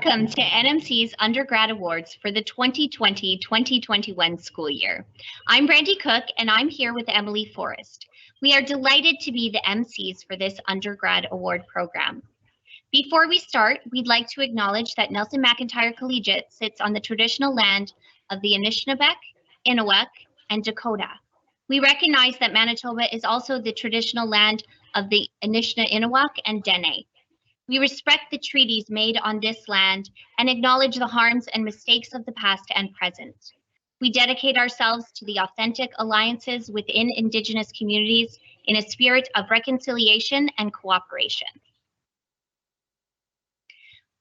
Welcome to NMC's Undergrad Awards for the 2020-2021 school year. I'm Brandy Cook, and I'm here with Emily Forrest. We are delighted to be the MCs for this Undergrad Award program. Before we start, we'd like to acknowledge that Nelson McIntyre Collegiate sits on the traditional land of the Anishinaabeg, Innuit, and Dakota. We recognize that Manitoba is also the traditional land of the Anishinaabe and Dene. We respect the treaties made on this land and acknowledge the harms and mistakes of the past and present. We dedicate ourselves to the authentic alliances within Indigenous communities in a spirit of reconciliation and cooperation.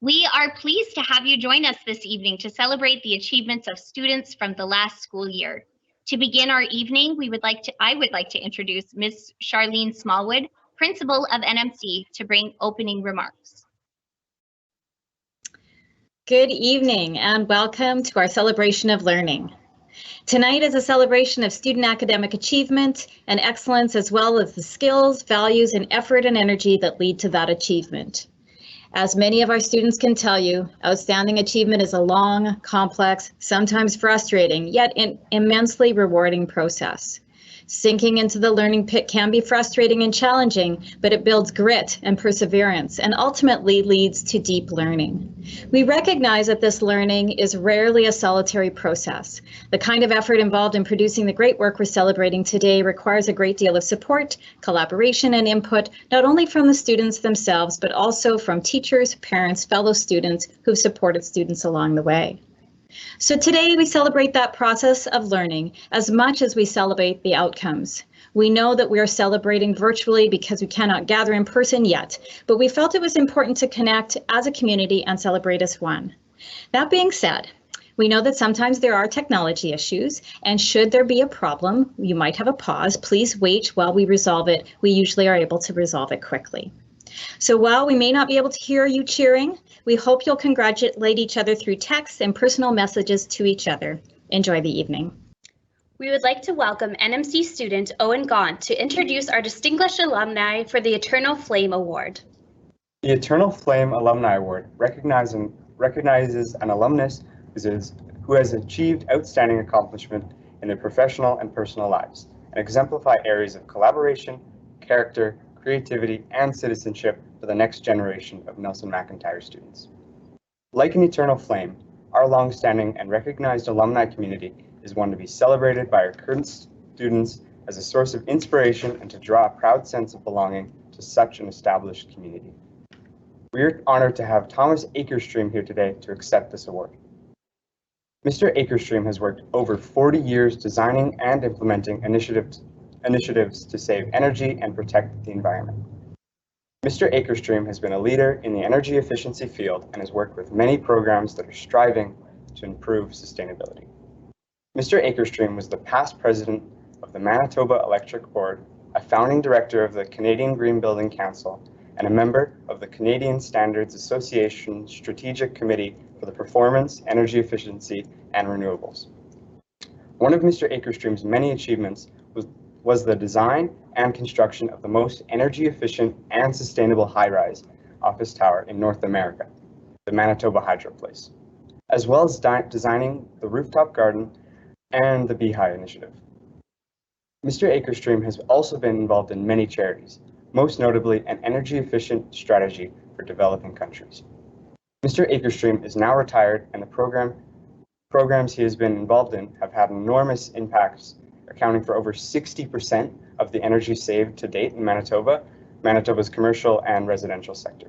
We are pleased to have you join us this evening to celebrate the achievements of students from the last school year. To begin our evening, I would like to introduce Ms. Charlene Smallwood, Principal of NMC, to bring opening remarks. Good evening and welcome to our celebration of learning. Tonight is a celebration of student academic achievement and excellence, as well as the skills, values, and effort and energy that lead to that achievement. As many of our students can tell you, outstanding achievement is a long, complex, sometimes frustrating, yet immensely rewarding process. Sinking into the learning pit can be frustrating and challenging, but it builds grit and perseverance and ultimately leads to deep learning. We recognize that this learning is rarely a solitary process. The kind of effort involved in producing the great work we're celebrating today requires a great deal of support, collaboration, and input, not only from the students themselves, but also from teachers, parents, fellow students who've supported students along the way. So today we celebrate that process of learning as much as we celebrate the outcomes. We know that we are celebrating virtually because we cannot gather in person yet, but we felt it was important to connect as a community and celebrate as one. That being said, we know that sometimes there are technology issues, and should there be a problem, you might have a pause. Please wait while we resolve it. We usually are able to resolve it quickly. So while we may not be able to hear you cheering, we hope you'll congratulate each other through texts and personal messages to each other. Enjoy the evening. We would like to welcome NMC student Owen Gaunt to introduce our distinguished alumni for the Eternal Flame Award. The Eternal Flame Alumni Award recognizes an alumnus who has achieved outstanding accomplishment in their professional and personal lives and exemplify areas of collaboration, character, creativity, and citizenship for the next generation of Nelson McIntyre students. Like an eternal flame, our long-standing and recognized alumni community is one to be celebrated by our current students as a source of inspiration and to draw a proud sense of belonging to such an established community. We are honored to have Thomas Akerstream here today to accept this award. Mr. Akerstream has worked over 40 years designing and implementing initiatives to save energy and protect the environment. Mr. Akerstream has been a leader in the energy efficiency field and has worked with many programs that are striving to improve sustainability. Mr. Akerstream was the past president of the Manitoba Electric Board, a founding director of the Canadian Green Building Council, and a member of the Canadian Standards Association Strategic Committee for the Performance, Energy Efficiency, and Renewables. One of Mr. Akerstream's many achievements was the design and construction of the most energy efficient and sustainable high-rise office tower in North America, the Manitoba Hydro Place, as well as designing the rooftop garden and the Beehive initiative. Mr. Akerstream has also been involved in many charities, most notably an energy efficient strategy for developing countries. Mr. Akerstream is now retired, and the programs he has been involved in have had enormous impacts, accounting for over 60% of the energy saved to date in Manitoba's commercial and residential sector.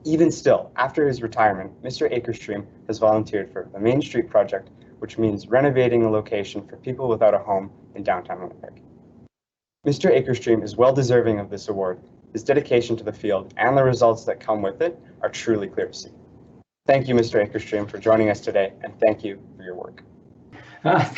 Even still, after his retirement, Mr. Akerstream has volunteered for the Main Street Project, which means renovating a location for people without a home in downtown Winnipeg. Mr. Akerstream is well deserving of this award. His dedication to the field and the results that come with it are truly clear to see. Thank you, Mr. Akerstream, for joining us today, and thank you for your work.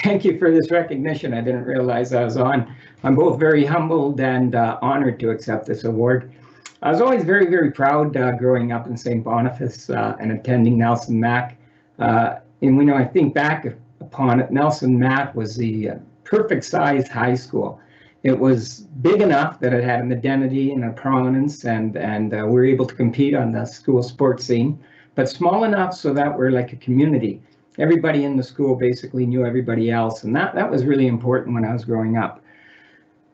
Thank you for this recognition. I didn't realize I was on. I'm both very humbled and honored to accept this award. I was always very, very proud growing up in St. Boniface and attending Nelson Mac. And when I think back upon it, Nelson Mac was the perfect size high school. It was big enough that it had an identity and a prominence, and we were able to compete on the school sports scene. but small enough so that we're like a community. Everybody in the school basically knew everybody else, and that was really important when I was growing up.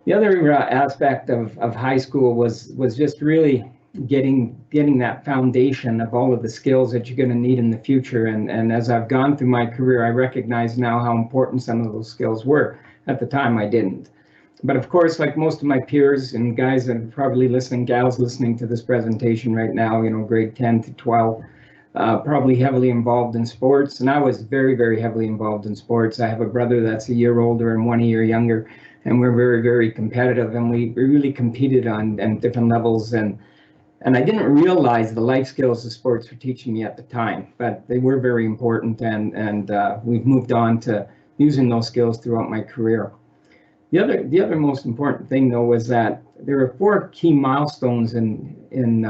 The other aspect of high school was just really getting that foundation of all of the skills that you're going to need in the future. And as I've gone through my career, I recognize now how important some of those skills were. At the time, I didn't. But of course, like most of my peers and guys that are probably listening, gals listening to this presentation right now, you know, grade 10 to 12, probably heavily involved in sports. And I was very, very heavily involved in sports. I have a brother that's a year older and 1 year younger, and we're very, very competitive, and we really competed on different levels. And I didn't realize the life skills the sports were teaching me at the time, but they were very important, and we've moved on to using those skills throughout my career. The other most important thing, though, was that there are 4 key milestones in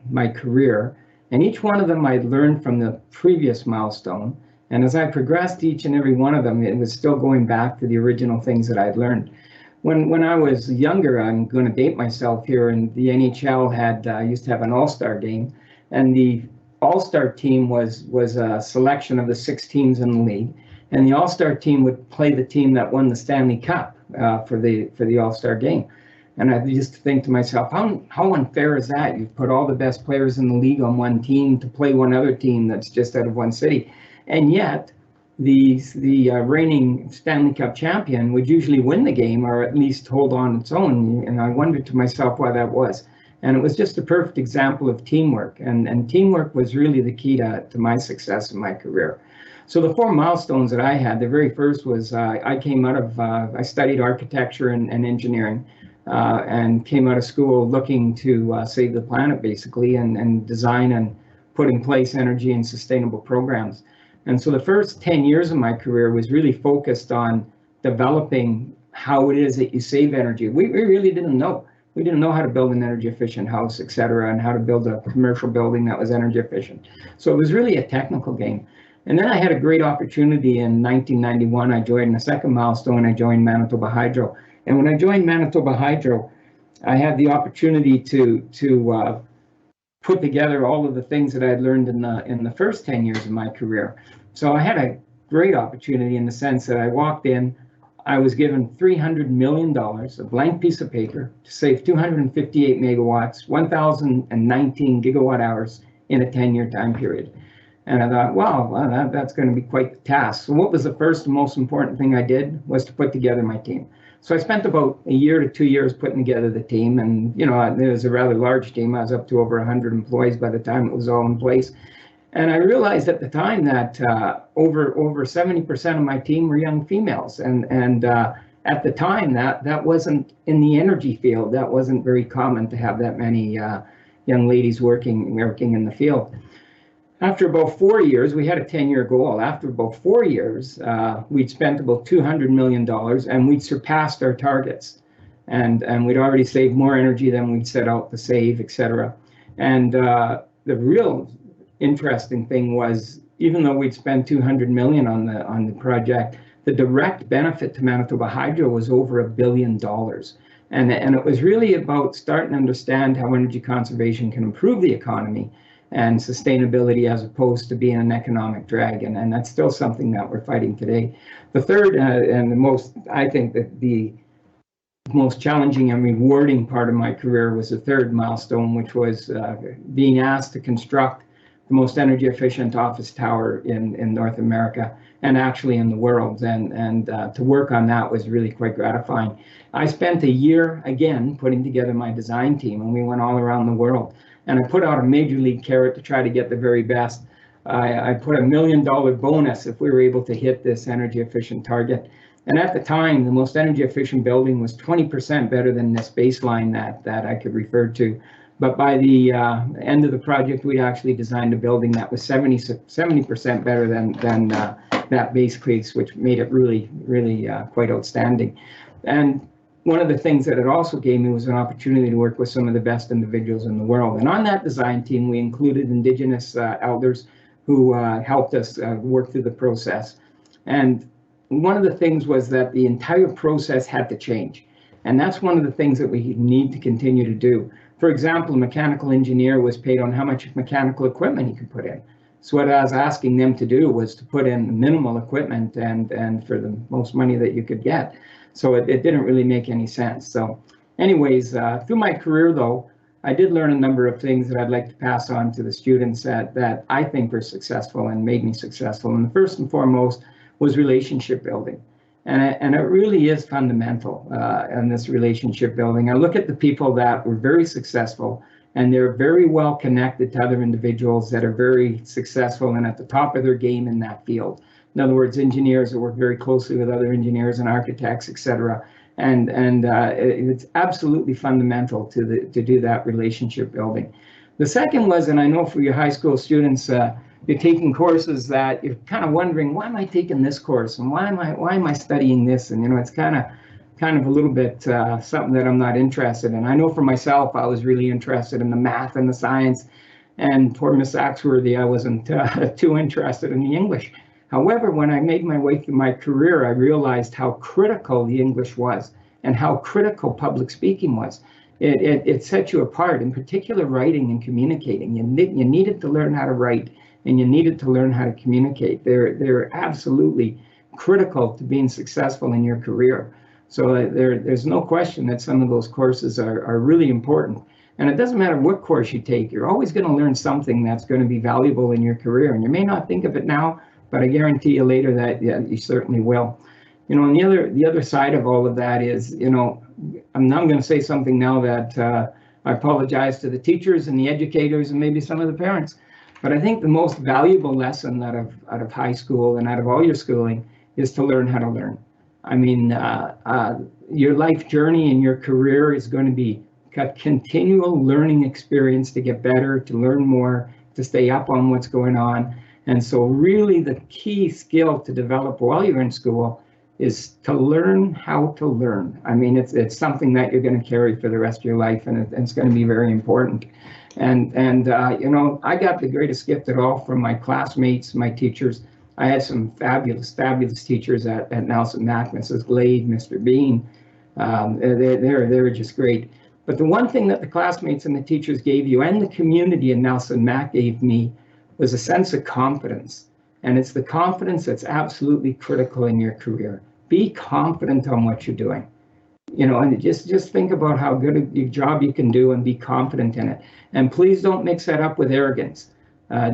my career, and each one of them I learned from the previous milestone. And as I progressed each and every one of them, it was still going back to the original things that I'd learned. When I was younger, I'm going to date myself here, and the NHL used to have an all-star game, and the all-star team was a selection of the 6 teams in the league, and the all-star team would play the team that won the Stanley Cup for the all-star game. And I used to think to myself, how unfair is that? You've put all the best players in the league on one team to play one other team that's just out of one city, and yet the reigning Stanley Cup champion would usually win the game, or at least hold on its own. And I wondered to myself why that was. And it was just a perfect example of teamwork. And teamwork was really the key to my success in my career. So the 4 milestones that I had, the very first was I came out of, I studied architecture and engineering, and came out of school looking to save the planet, basically, and design and put in place energy and sustainable programs. And so the first 10 years of my career was really focused on developing how it is that you save energy. We really didn't know. We didn't know how to build an energy efficient house, et cetera, and how to build a commercial building that was energy efficient. So it was really a technical game. And then I had a great opportunity in 1991. I joined the second milestone. I joined Manitoba Hydro. And when I joined Manitoba Hydro, I had the opportunity to put together all of the things that I'd learned in the first 10 years of my career. So I had a great opportunity in the sense that I walked in, I was given $300 million, a blank piece of paper, to save 258 megawatts, 1,019 gigawatt hours in a 10-year time period. And I thought, wow, that's going to be quite the task. So what was the first and most important thing I did was to put together my team. So I spent about a year to 2 years putting together the team, and you know, it was a rather large team. I was up to over 100 employees by the time it was all in place. And I realized at the time that over 70% of my team were young females, and at the time that wasn't in the energy field. That wasn't very common to have that many young ladies working in the field. After about 4 years, we had a 10-year goal. After about 4 years, we'd spent about $200 million, and we'd surpassed our targets. And we'd already saved more energy than we'd set out to save, et cetera. And the real interesting thing was, even though we'd spent $200 million on the project, the direct benefit to Manitoba Hydro was over $1 billion. And it was really about starting to understand how energy conservation can improve the economy and sustainability, as opposed to being an economic drag. And that's still something that we're fighting today. The third and the most, I think that the most challenging and rewarding part of my career was the third milestone, which was being asked to construct the most energy efficient office tower in North America, and actually in the world. And to work on that was really quite gratifying. I spent a year, again, putting together my design team, and we went all around the world. And I put out a major league carrot to try to get the very best. I put $1 million bonus if we were able to hit this energy efficient target. And at the time, the most energy efficient building was 20% better than this baseline that I could refer to. But by the end of the project, we actually designed a building that was 70% better than that base case, which made it really, really quite outstanding. And one of the things that it also gave me was an opportunity to work with some of the best individuals in the world. And on that design team, we included Indigenous elders who helped us work through the process. And one of the things was that the entire process had to change. And that's one of the things that we need to continue to do. For example, a mechanical engineer was paid on how much mechanical equipment he could put in. So what I was asking them to do was to put in minimal equipment and for the most money that you could get. So it didn't really make any sense. So anyways, through my career though, I did learn a number of things that I'd like to pass on to the students that I think were successful and made me successful. And the first and foremost was relationship building. And it really is fundamental in this relationship building. I look at the people that were very successful, and they're very well connected to other individuals that are very successful and at the top of their game in that field. In other words, engineers that work very closely with other engineers and architects, et cetera. And it's absolutely fundamental to do that relationship building. The second was, and I know for your high school students, you're taking courses that you're kind of wondering, why am I taking this course, and why am I studying this? And it's kind of a little bit something that I'm not interested in. I know for myself, I was really interested in the math and the science, and poor Miss Axworthy, I wasn't too interested in the English. However, when I made my way through my career, I realized how critical the English was and how critical public speaking was. It set you apart, in particular writing and communicating. You needed to learn how to write, and you needed to learn how to communicate. They're absolutely critical to being successful in your career. So there's no question that some of those courses are really important. And it doesn't matter what course you take, you're always going to learn something that's going to be valuable in your career. And you may not think of it now, but I guarantee you later that you certainly will. And the other side of all of that is, I'm going to say something now that I apologize to the teachers and the educators and maybe some of the parents. But I think the most valuable lesson out of high school and out of all your schooling is to learn how to learn. I mean, your life journey and your career is going to be a continual learning experience to get better, to learn more, to stay up on what's going on. And so really the key skill to develop while you're in school is to learn how to learn. I mean, it's something that you're going to carry for the rest of your life, and it's going to be very important. And I got the greatest gift at all from my classmates, my teachers. I had some fabulous teachers at Nelson Mac, Mrs. Glade, Mr. Bean. They're just great. But the one thing that the classmates and the teachers gave you, and the community in Nelson Mac gave me, was a sense of confidence. And it's the confidence that's absolutely critical in your career. Be confident on what you're doing. And just think about how good a job you can do and be confident in it. And please don't mix that up with arrogance.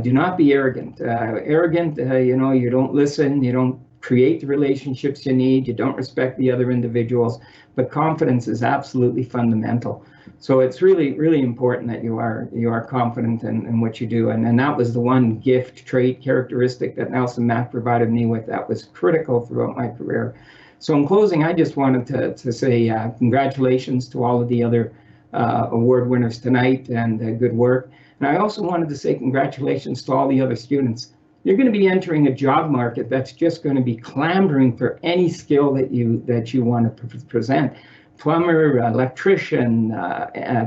Do not be arrogant. You don't listen, you don't create the relationships you need, you don't respect the other individuals, but confidence is absolutely fundamental. So it's really, really important that you are confident in what you do. And that was the one gift, trait, characteristic that Nelson Mac provided me with that was critical throughout my career. So in closing, I just wanted to say congratulations to all of the other award winners tonight, and good work. And I also wanted to say congratulations to all the other students. You're going to be entering a job market that's just going to be clamoring for any skill that you want to present. Plumber, electrician,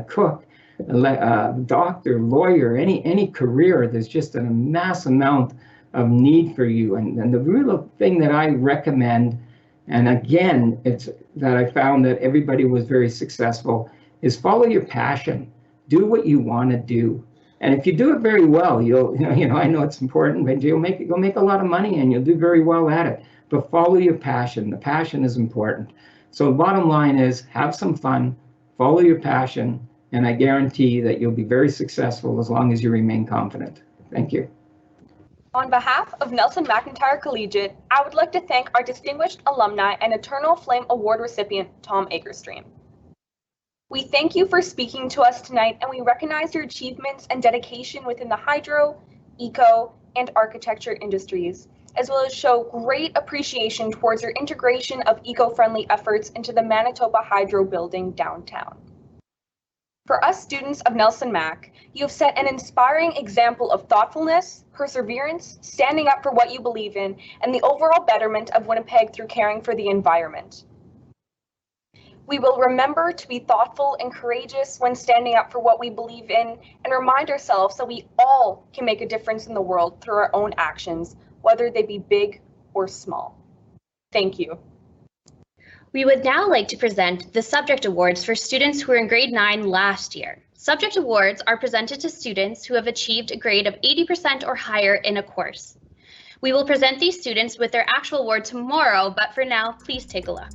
cook, doctor, lawyer, any career, there's just a mass amount of need for you. And the real thing that I recommend, and again, it's that I found that everybody was very successful, is follow your passion. Do what you want to do. And if you do it very well, I know it's important, but you'll make a lot of money and you'll do very well at it. But follow your passion. The passion is important. So the bottom line is have some fun, follow your passion, and I guarantee that you'll be very successful as long as you remain confident. Thank you. On behalf of Nelson McIntyre Collegiate, I would like to thank our distinguished alumni and Eternal Flame Award recipient, Tom Akerstream. We thank you for speaking to us tonight, and we recognize your achievements and dedication within the hydro, eco, and architecture industries, as well as show great appreciation towards your integration of eco-friendly efforts into the Manitoba Hydro building downtown. For us students of Nelson Mac, you have set an inspiring example of thoughtfulness, perseverance, standing up for what you believe in, and the overall betterment of Winnipeg through caring for the environment. We will remember to be thoughtful and courageous when standing up for what we believe in, and remind ourselves that we all can make a difference in the world through our own actions, whether they be big or small. Thank you. We would now like to present the subject awards for students who were in grade 9 last year. Subject awards are presented to students who have achieved a grade of 80% or higher in a course. We will present these students with their actual award tomorrow, but for now, please take a look.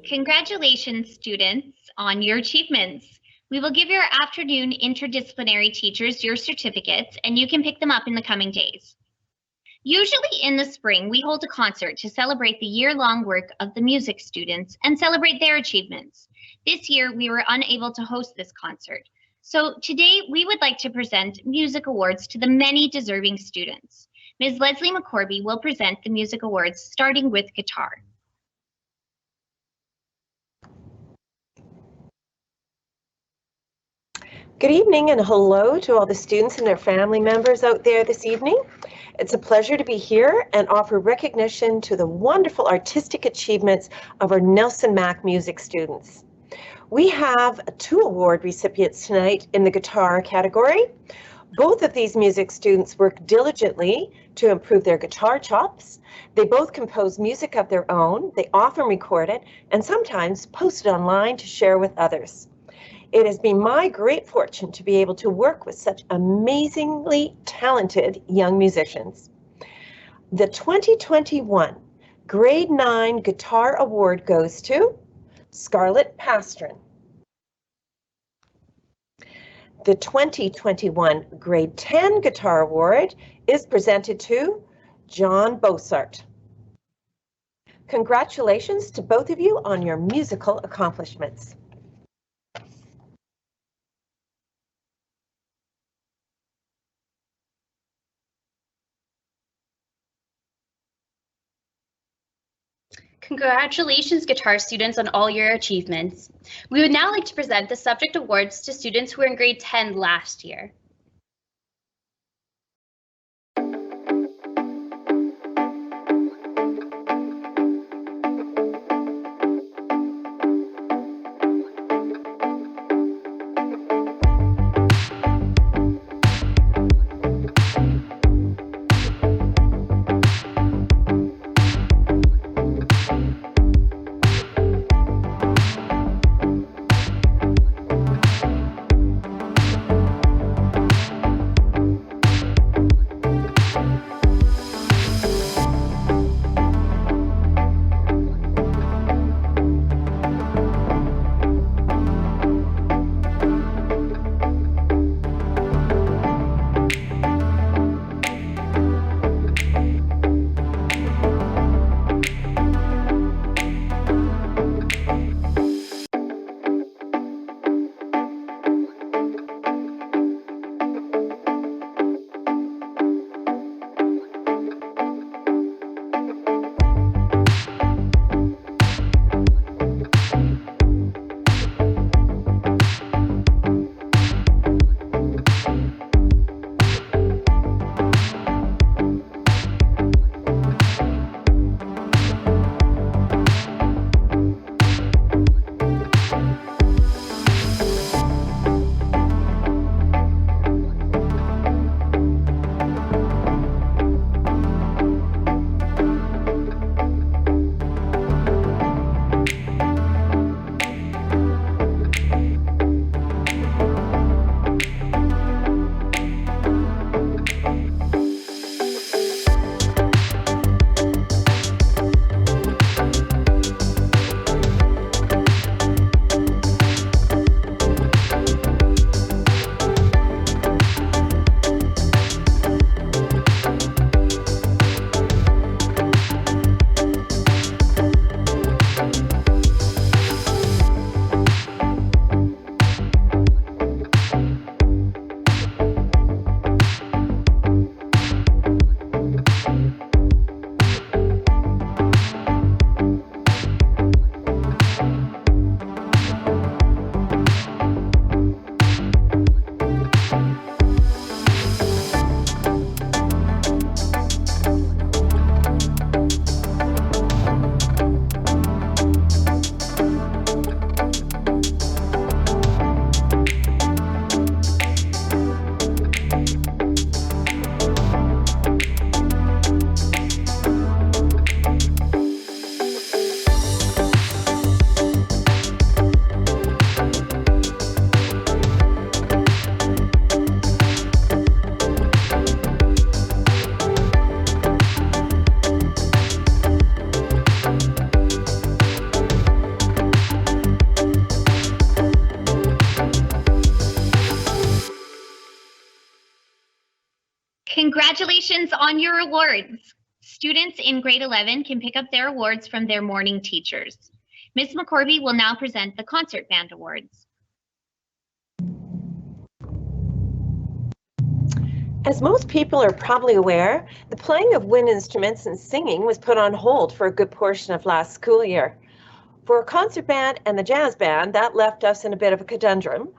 Congratulations, students, on your achievements. We will give your afternoon interdisciplinary teachers your certificates, and you can pick them up in the coming days. Usually in the spring, we hold a concert to celebrate the year-long work of the music students and celebrate their achievements. This year, we were unable to host this concert. So today, we would like to present music awards to the many deserving students. Ms. Leslie McCorby will present the music awards, starting with guitar. Good evening and hello to all the students and their family members out there this evening. It's a pleasure to be here and offer recognition to the wonderful artistic achievements of our Nelson Mack music students. We have 2 award recipients tonight in the guitar category. Both of these music students work diligently to improve their guitar chops. They both compose music of their own. They often record it and sometimes post it online to share with others. It has been my great fortune to be able to work with such amazingly talented young musicians. The 2021 Grade 9 Guitar Award goes to Scarlett Pastrin. The 2021 Grade 10 Guitar Award is presented to John Bossart. Congratulations to both of you on your musical accomplishments. Congratulations, guitar students, on all your achievements. We would now like to present the subject awards to students who were in grade 10 last year. Congratulations on your awards. Students in grade 11 can pick up their awards from their morning teachers. Ms. McCorby will now present the concert band awards. As most people are probably aware, the playing of wind instruments and singing was put on hold for a good portion of last school year. For a concert band and the jazz band, that left us in a bit of a conundrum.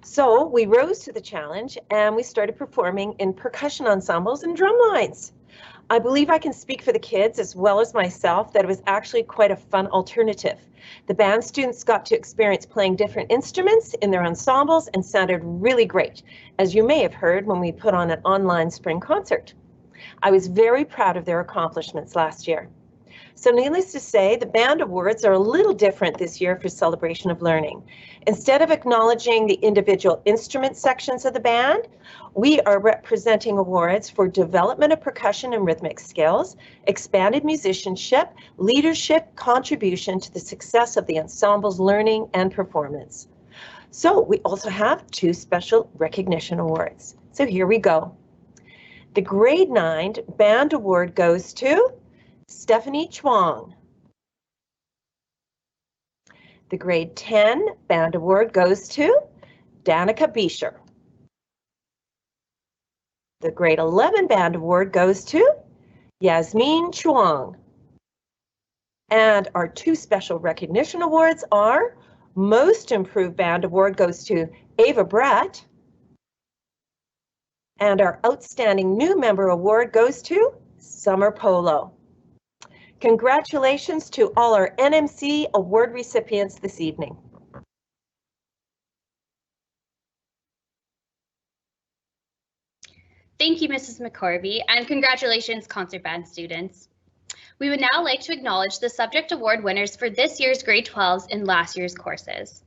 So we rose to the challenge and we started performing in percussion ensembles and drum lines. I believe I can speak for the kids as well as myself that it was actually quite a fun alternative. The band students got to experience playing different instruments in their ensembles and sounded really great, as you may have heard when we put on an online spring concert. I was very proud of their accomplishments last year. So needless to say, the band awards are a little different this year for Celebration of Learning. Instead of acknowledging the individual instrument sections of the band, we are representing awards for development of percussion and rhythmic skills, expanded musicianship, leadership, contribution to the success of the ensemble's learning and performance. So we also have 2 special recognition awards. So here we go. The grade 9 band award goes to Stephanie Chuang. The grade 10 band award goes to Danica Beecher. The grade 11 band award goes to Yasmin Chuang. And our two special recognition awards are Most Improved Band Award goes to Ava Brett, and our Outstanding New Member Award goes to Summer Polo. Congratulations to all our NMC award recipients this evening. Thank you, Mrs. McCorvey, and congratulations, concert band students. We would now like to acknowledge the subject award winners for this year's grade 12s in last year's courses.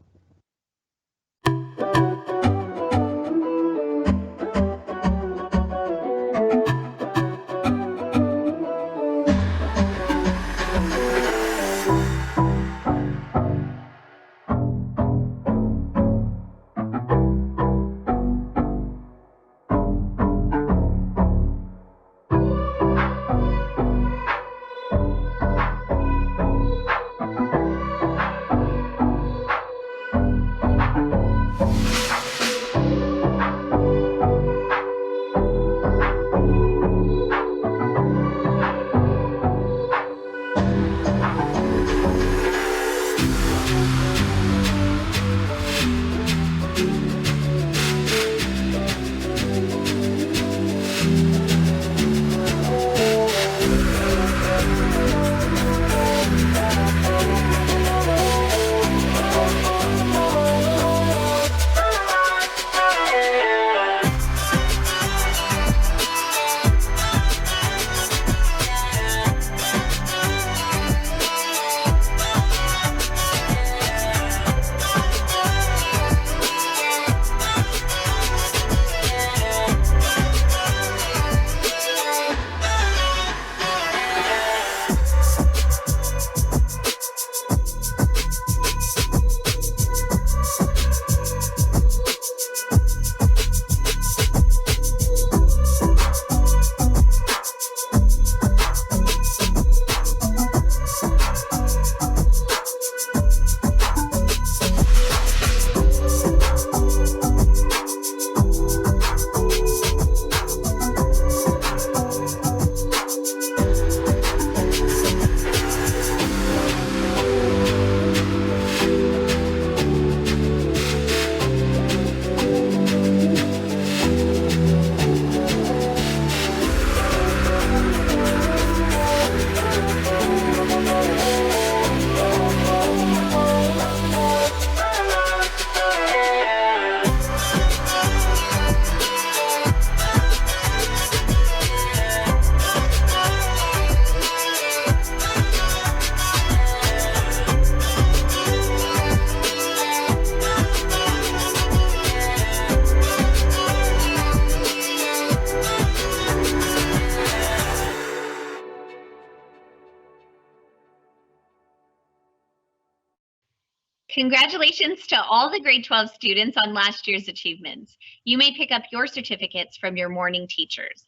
Congratulations to all the grade 12 students on last year's achievements. You may pick up your certificates from your morning teachers.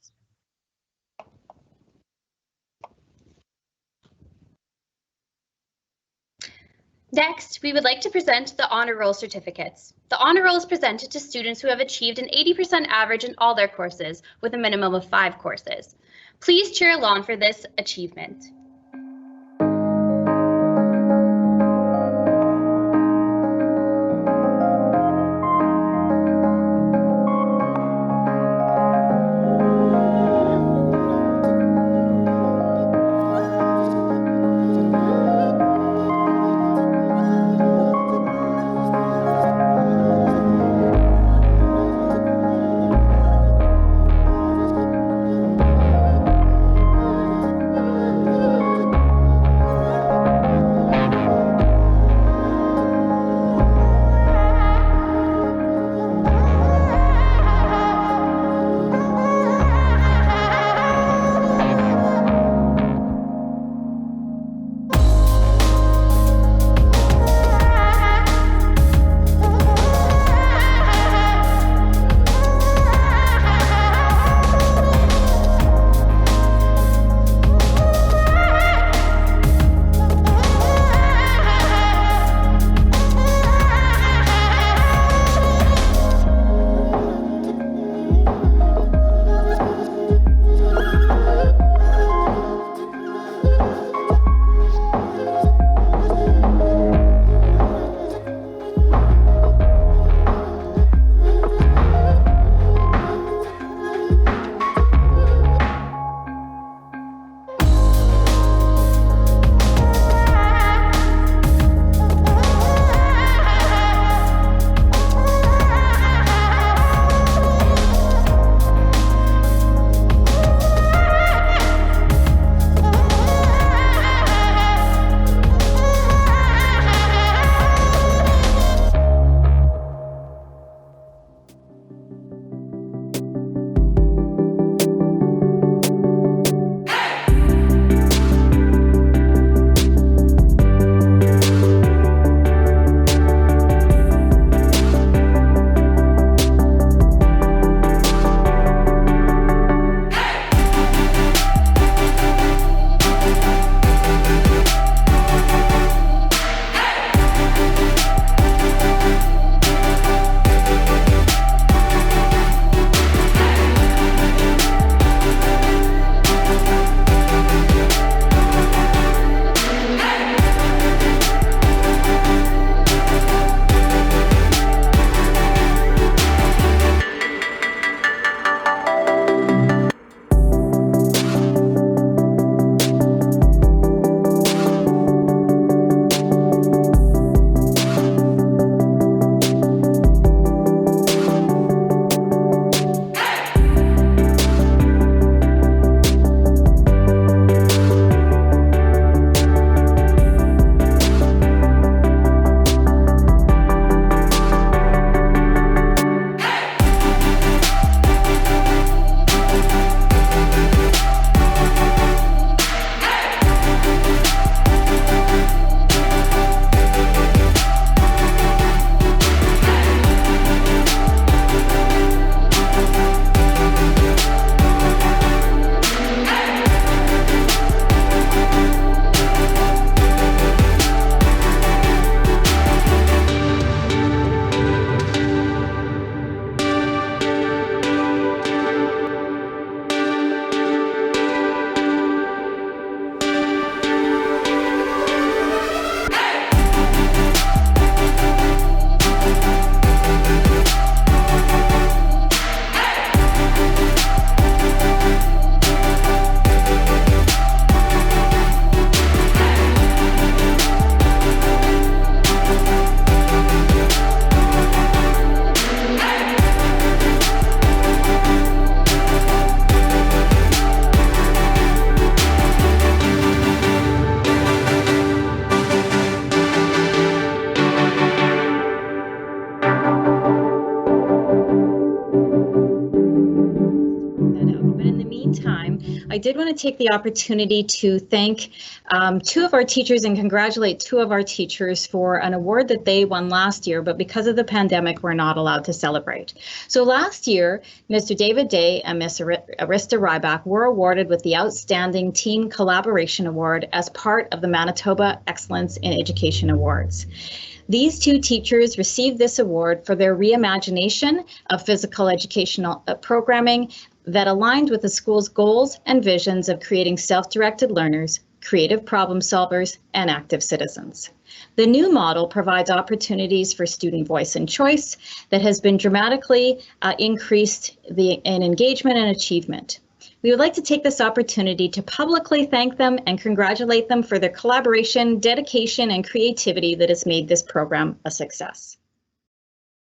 Next, we would like to present the Honor Roll certificates. The Honor Roll is presented to students who have achieved an 80% average in all their courses with a minimum of 5 courses. Please cheer along for this achievement. did want to take the opportunity to thank two of our teachers and congratulate two of our teachers for an award that they won last year, but because of the pandemic, we're not allowed to celebrate. So last year, Mr. David Day and Ms. Arista Ryback were awarded with the Outstanding Team Collaboration Award as part of the Manitoba Excellence in Education Awards. These two teachers received this award for their reimagination of physical educational programming that aligned with the school's goals and visions of creating self-directed learners, creative problem solvers, and active citizens. The new model provides opportunities for student voice and choice that has been dramatically increased in engagement and achievement. We would like to take this opportunity to publicly thank them and congratulate them for their collaboration, dedication, and creativity that has made this program a success.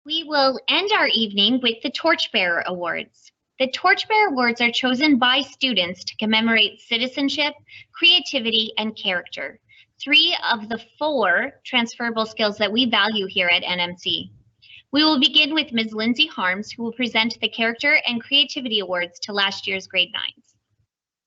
We will end our evening with the Torchbearer Awards. The Torchbearer Awards are chosen by students to commemorate citizenship, creativity, and character, 3 of the 4 transferable skills that we value here at NMC. We will begin with Ms. Lindsay Harms, who will present the Character and Creativity Awards to last year's grade 9s.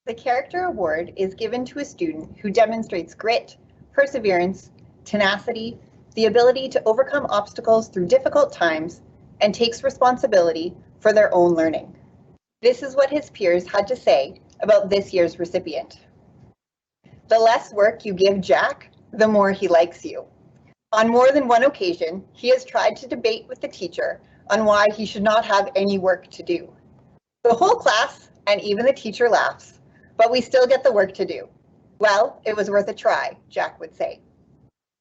The Character Award is given to a student who demonstrates grit, perseverance, tenacity, the ability to overcome obstacles through difficult times, and takes responsibility for their own learning. This is what his peers had to say about this year's recipient. The less work you give Jack, the more he likes you. On more than one occasion, he has tried to debate with the teacher on why he should not have any work to do. The whole class and even the teacher laughs, but we still get the work to do. Well, it was worth a try, Jack would say.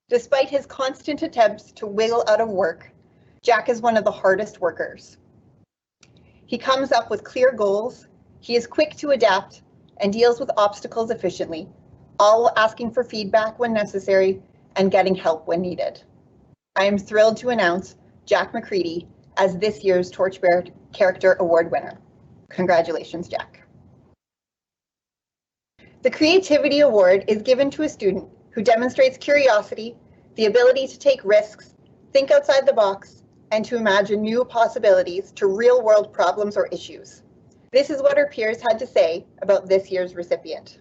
Despite his constant attempts to wiggle out of work, Jack is one of the hardest workers. He comes up with clear goals, he is quick to adapt, and deals with obstacles efficiently, all while asking for feedback when necessary and getting help when needed. I am thrilled to announce Jack McCready as this year's Torchbearer Character Award winner. Congratulations, Jack. The Creativity Award is given to a student who demonstrates curiosity, the ability to take risks, think outside the box, and to imagine new possibilities to real-world problems or issues. This is what her peers had to say about this year's recipient.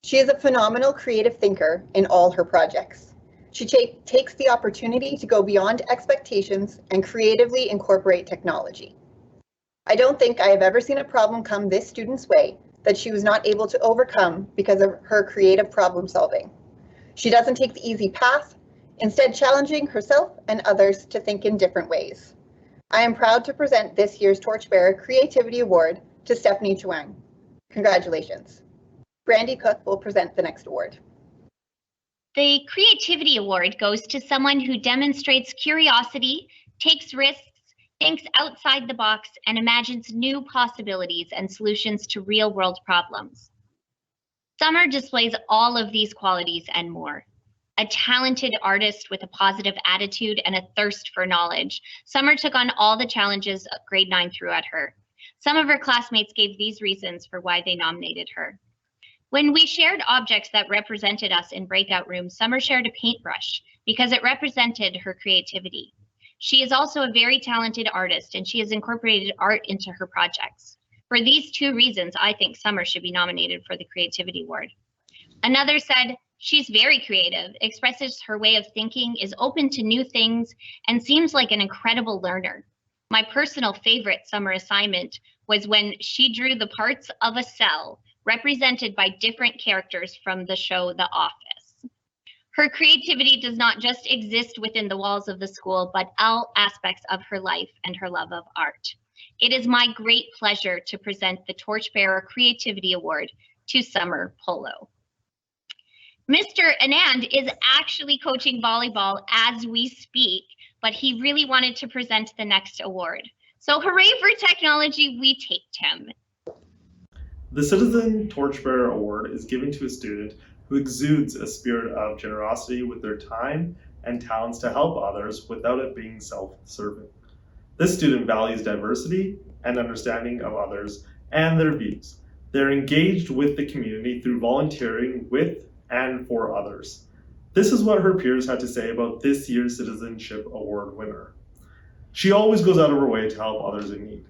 She is a phenomenal creative thinker in all her projects. She takes the opportunity to go beyond expectations and creatively incorporate technology. I don't think I have ever seen a problem come this student's way that she was not able to overcome because of her creative problem solving. She doesn't take the easy path, instead challenging herself and others to think in different ways. I am proud to present this year's Torchbearer Creativity Award to Stephanie Chuang. Congratulations. Brandy Cook will present the next award. The Creativity Award goes to someone who demonstrates curiosity, takes risks, thinks outside the box, and imagines new possibilities and solutions to real-world problems. Summer displays all of these qualities and more. A talented artist with a positive attitude and a thirst for knowledge, Summer took on all the challenges grade 9 threw at her. Some of her classmates gave these reasons for why they nominated her. When we shared objects that represented us in breakout rooms, Summer shared a paintbrush because it represented her creativity. She is also a very talented artist, and she has incorporated art into her projects. For these 2 reasons, I think Summer should be nominated for the Creativity Award. Another said, she's very creative, expresses her way of thinking, is open to new things, and seems like an incredible learner. My personal favorite summer assignment was when she drew the parts of a cell represented by different characters from the show The Office. Her creativity does not just exist within the walls of the school, but all aspects of her life and her love of art. It is my great pleasure to present the Torchbearer Creativity Award to Summer Polo. Mr. Anand is actually coaching volleyball as we speak, but he really wanted to present the next award. So hooray for technology, we taped him. The Citizen Torchbearer Award is given to a student who exudes a spirit of generosity with their time and talents to help others without it being self-serving. This student values diversity and understanding of others and their views. They're engaged with the community through volunteering with and for others. This is what her peers had to say about this year's Citizenship Award winner. She always goes out of her way to help others in need.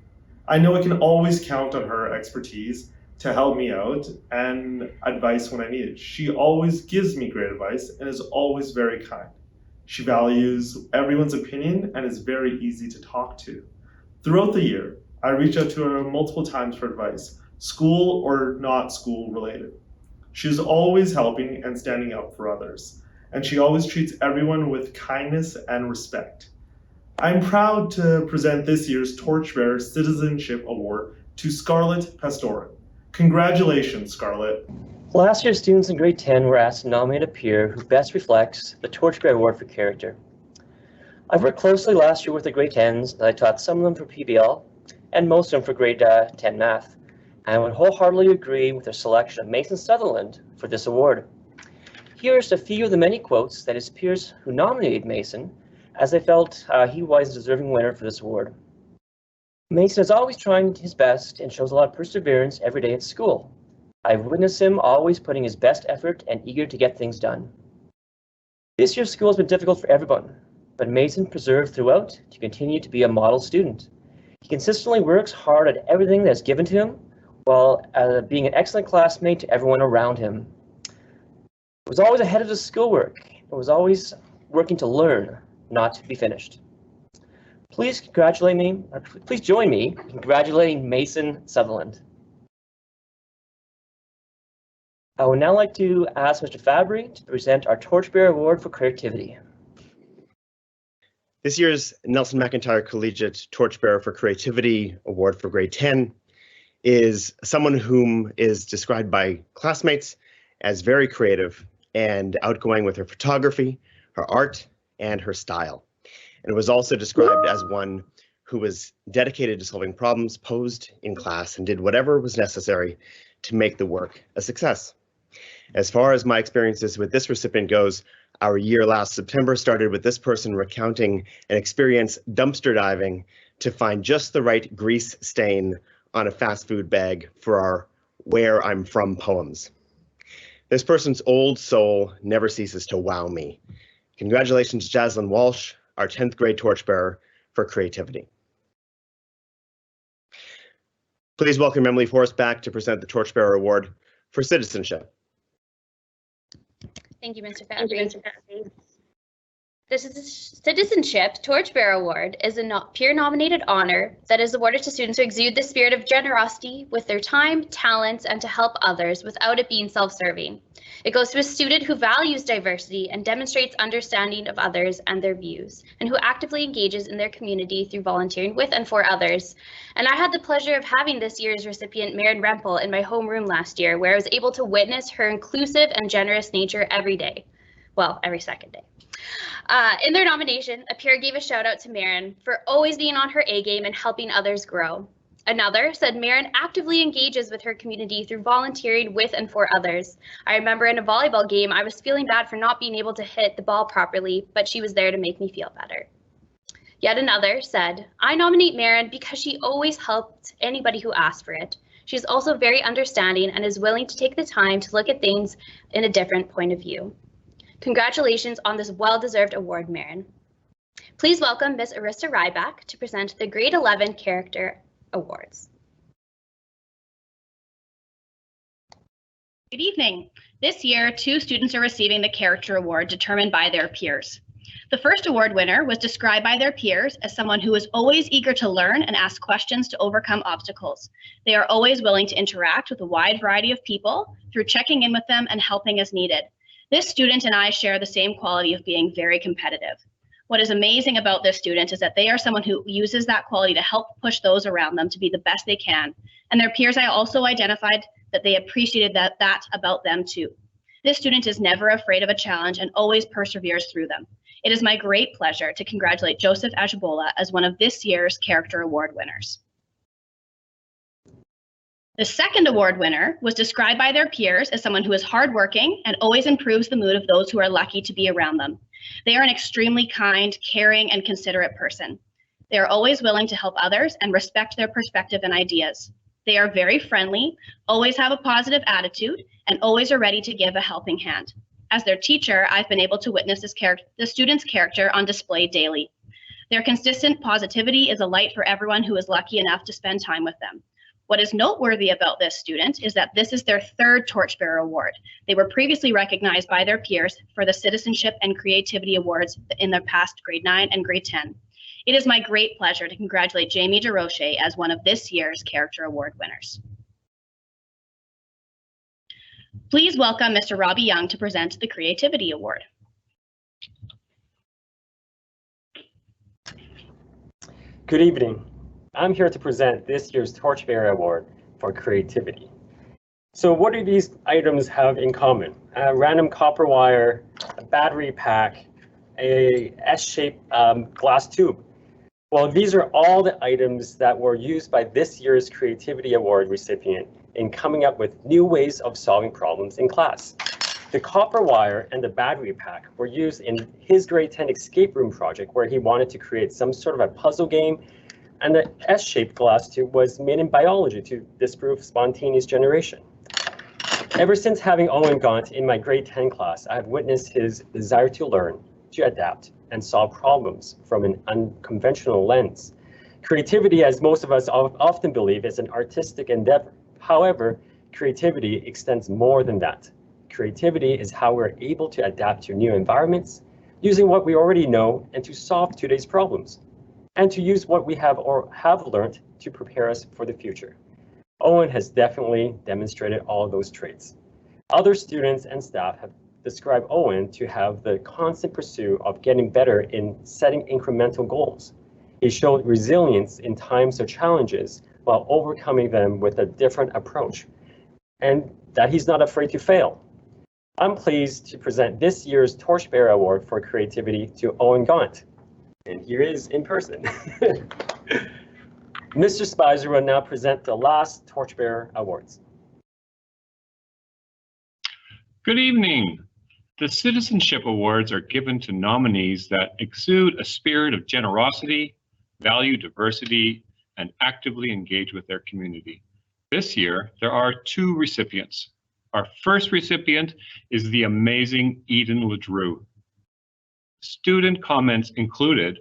I know I can always count on her expertise, to help me out and advice when I need it. She always gives me great advice and is always very kind. She values everyone's opinion and is very easy to talk to. Throughout the year, I reach out to her multiple times for advice, school or not school related. She is always helping and standing up for others, and she always treats everyone with kindness and respect. I'm proud to present this year's Torchbearer Citizenship Award to Scarlett Pastorin. Congratulations, Scarlett. Last year's students in grade 10 were asked to nominate a peer who best reflects the Torchbearer Award for Character. I've worked closely last year with the grade 10s, and I taught some of them for PBL and most of them for grade 10 math. And I would wholeheartedly agree with their selection of Mason Sutherland for this award. Here are just a few of the many quotes that his peers who nominated Mason, as they felt he was a deserving winner for this award. Mason is always trying his best and shows a lot of perseverance every day at school. I've witnessed him always putting his best effort and eager to get things done. This year's school has been difficult for everyone, but Mason persevered throughout to continue to be a model student. He consistently works hard at everything that's given to him, while being an excellent classmate to everyone around him. He was always ahead of his schoolwork. He was always working to learn, not to be finished. Please join me in congratulating Mason Sutherland. I would now like to ask Mr. Fabry to present our Torchbearer Award for Creativity. This year's Nelson McIntyre Collegiate Torchbearer for Creativity Award for grade 10 is someone whom is described by classmates as very creative and outgoing with her photography, her art, and her style. And it was also described as one who was dedicated to solving problems posed in class and did whatever was necessary to make the work a success. As far as my experiences with this recipient goes, our year last September started with this person recounting an experience dumpster diving to find just the right grease stain on a fast food bag for our Where I'm From poems. This person's old soul never ceases to wow me. Congratulations, Jaslyn Walsh, our 10th grade torchbearer for creativity. Please welcome Emily Forrest back to present the Torchbearer Award for citizenship. Thank you, Mr. Fabry. The Citizenship Torchbearer Award is a peer-nominated honor that is awarded to students who exude the spirit of generosity with their time, talents, and to help others without it being self-serving. It goes to a student who values diversity and demonstrates understanding of others and their views, and who actively engages in their community through volunteering with and for others. And I had the pleasure of having this year's recipient, Maren Rempel, in my homeroom last year, where I was able to witness her inclusive and generous nature every day. Well, every second day. In their nomination, a peer gave a shout out to Maren for always being on her A game and helping others grow. Another said Maren actively engages with her community through volunteering with and for others. I remember in a volleyball game, I was feeling bad for not being able to hit the ball properly, but she was there to make me feel better. Yet another said, I nominate Maren because she always helped anybody who asked for it. She's also very understanding and is willing to take the time to look at things in a different point of view. Congratulations on this well-deserved award, Maren. Please welcome Ms. Arista Ryback to present the Grade 11 Character Awards. Good evening. This year, 2 students are receiving the Character Award determined by their peers. The first award winner was described by their peers as someone who is always eager to learn and ask questions to overcome obstacles. They are always willing to interact with a wide variety of people through checking in with them and helping as needed. This student and I share the same quality of being very competitive. What is amazing about this student is that they are someone who uses that quality to help push those around them to be the best they can. And their peers, I also identified that they appreciated that about them too. This student is never afraid of a challenge and always perseveres through them. It is my great pleasure to congratulate Joseph Ajibola as one of this year's Character Award winners. The second award winner was described by their peers as someone who is hardworking and always improves the mood of those who are lucky to be around them. They are an extremely kind, caring, and considerate person. They are always willing to help others and respect their perspective and ideas. They are very friendly, always have a positive attitude, and always are ready to give a helping hand. As their teacher, I've been able to witness the student's character on display daily. Their consistent positivity is a light for everyone who is lucky enough to spend time with them. What is noteworthy about this student is that this is their third Torchbearer Award. They were previously recognized by their peers for the Citizenship and Creativity Awards in their past grade 9 and grade 10. It is my great pleasure to congratulate Jamie DeRoche as one of this year's Character Award winners. Please welcome Mr. Robbie Young to present the Creativity Award. Good evening. I'm here to present this year's Torchbearer Award for Creativity. So what do these items have in common? A random copper wire, a battery pack, a S-shaped glass tube. Well, these are all the items that were used by this year's Creativity Award recipient in coming up with new ways of solving problems in class. The copper wire and the battery pack were used in his grade 10 escape room project where he wanted to create some sort of a puzzle game, and the S-shaped glass tube was made in biology to disprove spontaneous generation. Ever since having Owen Gaunt in my grade 10 class, I have witnessed his desire to learn, to adapt, and solve problems from an unconventional lens. Creativity, as most of us often believe, is an artistic endeavor. However, creativity extends more than that. Creativity is how we're able to adapt to new environments, using what we already know and to solve today's problems, and to use what we have learned to prepare us for the future. Owen has definitely demonstrated all of those traits. Other students and staff have described Owen to have the constant pursuit of getting better in setting incremental goals. He showed resilience in times of challenges while overcoming them with a different approach, and that he's not afraid to fail. I'm pleased to present this year's Torchbearer Award for Creativity to Owen Gaunt, and here is in person. Mr. Spicer will now present the last Torchbearer Awards. Good evening. The Citizenship Awards are given to nominees that exude a spirit of generosity, value diversity, and actively engage with their community. This year, there are 2 recipients. Our first recipient is the amazing Eden LeDrew. Student comments included,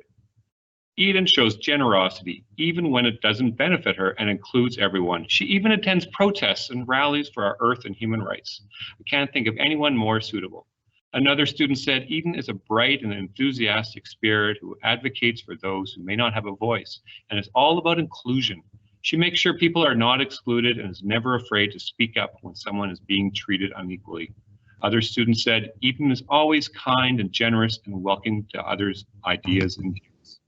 Eden shows generosity even when it doesn't benefit her and includes everyone. She even attends protests and rallies for our earth and human rights. I can't think of anyone more suitable. Another student said, Eden is a bright and enthusiastic spirit who advocates for those who may not have a voice and is all about inclusion. She makes sure people are not excluded and is never afraid to speak up when someone is being treated unequally. Other students said, Eden is always kind and generous and welcoming to others' ideas and views.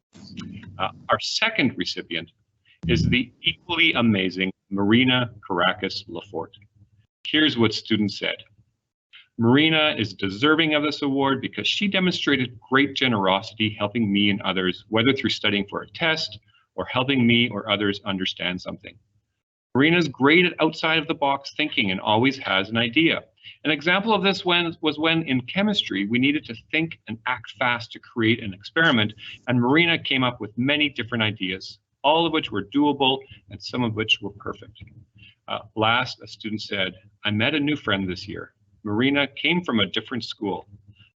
Our second recipient is the equally amazing Marina Caracas Lafort. Here's what students said. Marina is deserving of this award because she demonstrated great generosity helping me and others, whether through studying for a test or helping me or others understand something. Marina's great at outside of the box thinking and always has an idea. An example of this was when in chemistry we needed to think and act fast to create an experiment, and Marina came up with many different ideas, all of which were doable and some of which were perfect. Last, a student said, I met a new friend this year. Marina came from a different school.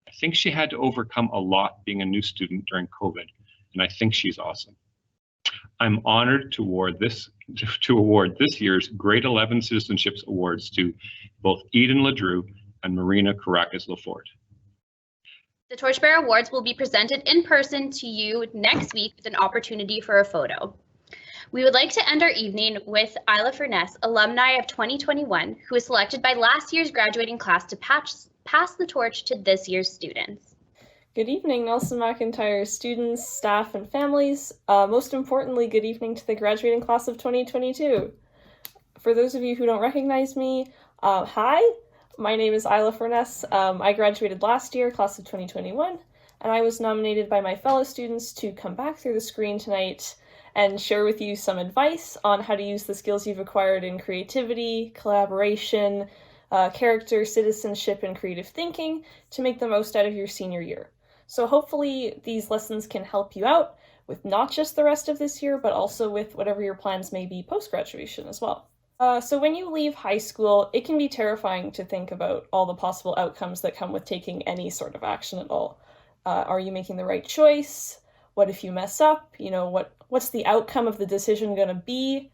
I think she had to overcome a lot being a new student during COVID, and I think she's awesome. I'm honored to award this year's Grade 11 Citizenships Awards to both Eden LeDrew and Marina Caracas Lafort. The Torchbearer Awards will be presented in person to you next week with an opportunity for a photo. We would like to end our evening with Isla Furness, alumni of 2021, who was selected by last year's graduating class to pass the torch to this year's students. Good evening, Nelson McIntyre students, staff, and families. Most importantly, good evening to the graduating class of 2022. For those of you who don't recognize me, hi, my name is Isla Furness. I graduated last year, class of 2021, and I was nominated by my fellow students to come back through the screen tonight and share with you some advice on how to use the skills you've acquired in creativity, collaboration, character, citizenship, and creative thinking to make the most out of your senior year. So hopefully these lessons can help you out with not just the rest of this year, but also with whatever your plans may be post-graduation as well. So when you leave high school, it can be terrifying to think about all the possible outcomes that come with taking any sort of action at all. Are you making the right choice? What if you mess up? You know, what's the outcome of the decision going to be?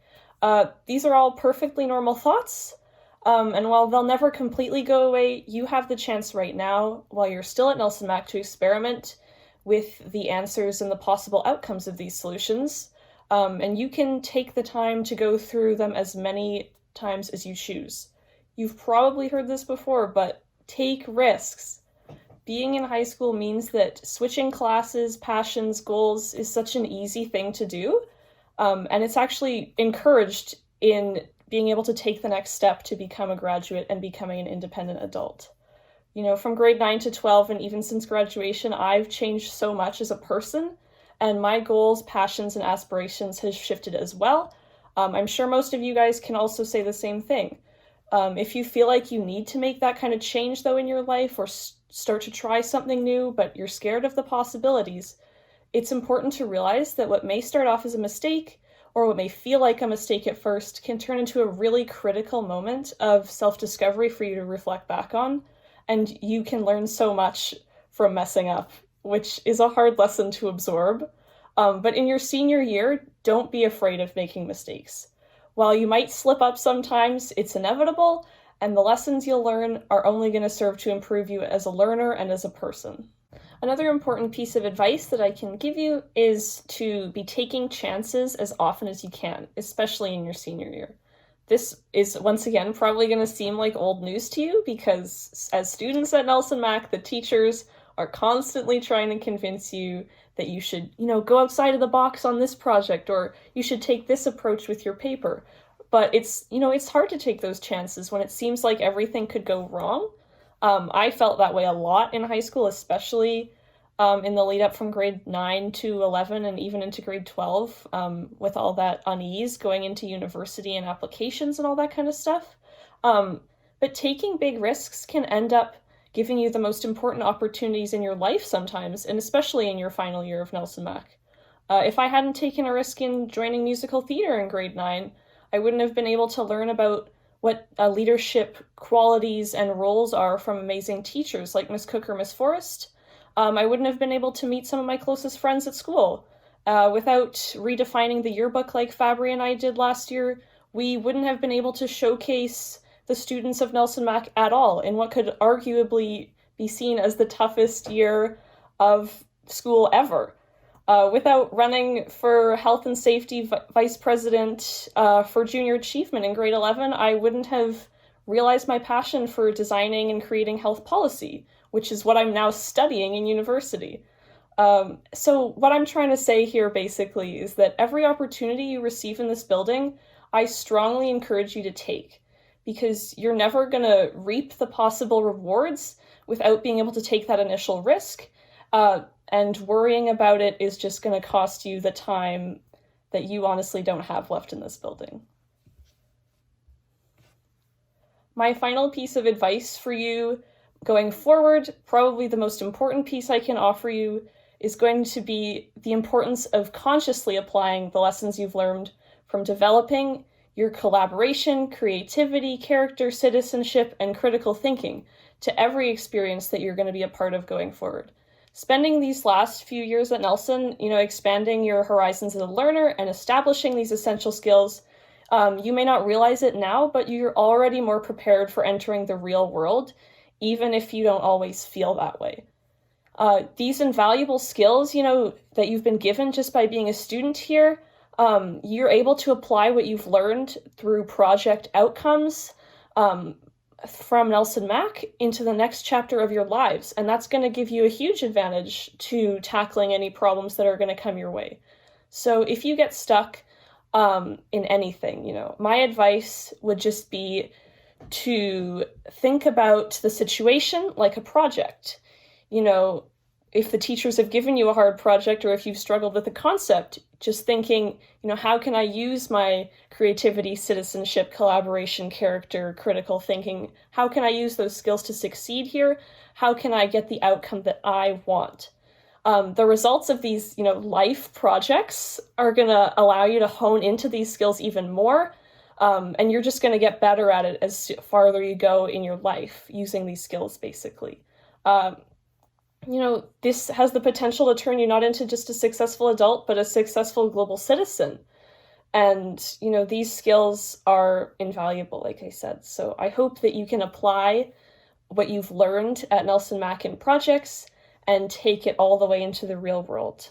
These are all perfectly normal thoughts, and while they'll never completely go away, you have the chance right now, while you're still at Nelson Mac, to experiment with the answers and the possible outcomes of these solutions, and you can take the time to go through them as many times as you choose. You've probably heard this before, but take risks. Being in high school means that switching classes, passions, goals is such an easy thing to do, and it's actually encouraged in being able to take the next step to become a graduate and becoming an independent adult. You know, from grade 9 to 12, and even since graduation, I've changed so much as a person, and my goals, passions, and aspirations have shifted as well. I'm sure most of you guys can also say the same thing. If you feel like you need to make that kind of change, though, in your life, or start to try something new, but you're scared of the possibilities, it's important to realize that what may start off as a mistake, or what may feel like a mistake at first, can turn into a really critical moment of self-discovery for you to reflect back on, and you can learn so much from messing up, which is a hard lesson to absorb. But in your senior year, don't be afraid of making mistakes. While you might slip up sometimes, it's inevitable, and the lessons you'll learn are only going to serve to improve you as a learner and as a person. Another important piece of advice that I can give you is to be taking chances as often as you can, especially in your senior year. This is, once again, probably going to seem like old news to you, because as students at Nelson Mac, the teachers are constantly trying to convince you that you should, go outside of the box on this project, or you should take this approach with your paper. But it's hard to take those chances when it seems like everything could go wrong. I felt that way a lot in high school, especially in the lead up from grade 9 to 11 and even into grade 12, with all that unease going into university and applications and all that kind of stuff. But taking big risks can end up giving you the most important opportunities in your life sometimes, and especially in your final year of Nelson Mac. If I hadn't taken a risk in joining musical theater in grade 9, I wouldn't have been able to learn about what leadership qualities and roles are from amazing teachers like Miss Cook or Miss Forrest. I wouldn't have been able to meet some of my closest friends at school. Without redefining the yearbook like Fabry and I did last year, we wouldn't have been able to showcase the students of Nelson Mac at all in what could arguably be seen as the toughest year of school ever. Without running for health and safety vice president for junior achievement in grade 11, I wouldn't have realized my passion for designing and creating health policy, which is what I'm now studying in university. So what I'm trying to say here basically is that every opportunity you receive in this building, I strongly encourage you to take, because you're never going to reap the possible rewards without being able to take that initial risk. And worrying about it is just going to cost you the time that you honestly don't have left in this building. My final piece of advice for you going forward, probably the most important piece I can offer you, is going to be the importance of consciously applying the lessons you've learned from developing your collaboration, creativity, character, citizenship, and critical thinking to every experience that you're going to be a part of going forward. Spending these last few years at Nelson, expanding your horizons as a learner and establishing these essential skills, you may not realize it now, but you're already more prepared for entering the real world, even if you don't always feel that way. These invaluable skills, that you've been given just by being a student here, you're able to apply what you've learned through project outcomes from Nelson Mac into the next chapter of your lives. And that's going to give you a huge advantage to tackling any problems that are going to come your way. So if you get stuck in anything, my advice would just be to think about the situation like a project. If the teachers have given you a hard project, or if you've struggled with a concept, just thinking, how can I use my creativity, citizenship, collaboration, character, critical thinking? How can I use those skills to succeed here? How can I get the outcome that I want? The results of these, life projects are going to allow you to hone into these skills even more. And you're just going to get better at it as farther you go in your life using these skills, basically. This has the potential to turn you not into just a successful adult, but a successful global citizen. And, you know, these skills are invaluable, like I said. So I hope that you can apply what you've learned at Nelson Mack in projects and take it all the way into the real world.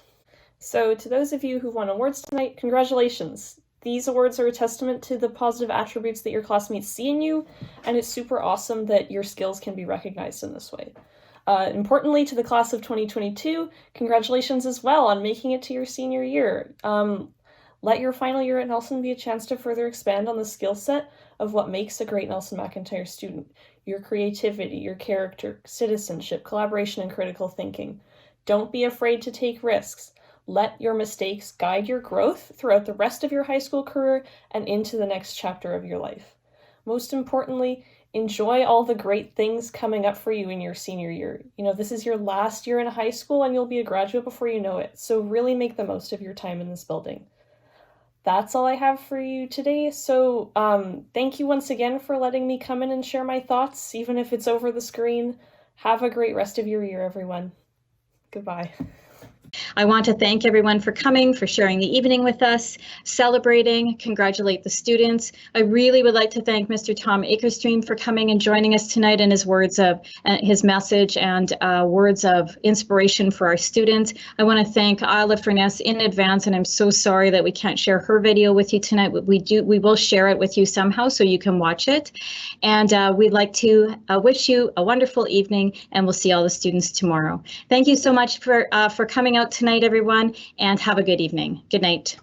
So to those of you who won awards tonight, congratulations. These awards are a testament to the positive attributes that your classmates see in you, and it's super awesome that your skills can be recognized in this way. Importantly, to the class of 2022, congratulations as well on making it to your senior year. Let your final year at Nelson be a chance to further expand on the skill set of what makes a great Nelson McIntyre student. Your creativity, your character, citizenship, collaboration, and critical thinking. Don't be afraid to take risks. Let your mistakes guide your growth throughout the rest of your high school career and into the next chapter of your life. Most importantly, enjoy all the great things coming up for you in your senior year. You know, this is your last year in high school and you'll be a graduate before you know it. So really make the most of your time in this building. That's all I have for you today. So thank you once again for letting me come in and share my thoughts, even if it's over the screen. Have a great rest of your year, everyone. Goodbye. I want to thank everyone for coming, for sharing the evening with us, celebrating, congratulate the students. I really would like to thank Mr. Tom Akerstream for coming and joining us tonight and his words of his message and words of inspiration for our students. I want to thank Isla Furness in advance, and I'm so sorry that we can't share her video with you tonight. We will share it with you somehow so you can watch it. And we'd like to wish you a wonderful evening, and we'll see all the students tomorrow. Thank you so much for coming out tonight, everyone, and have a good evening. Good night.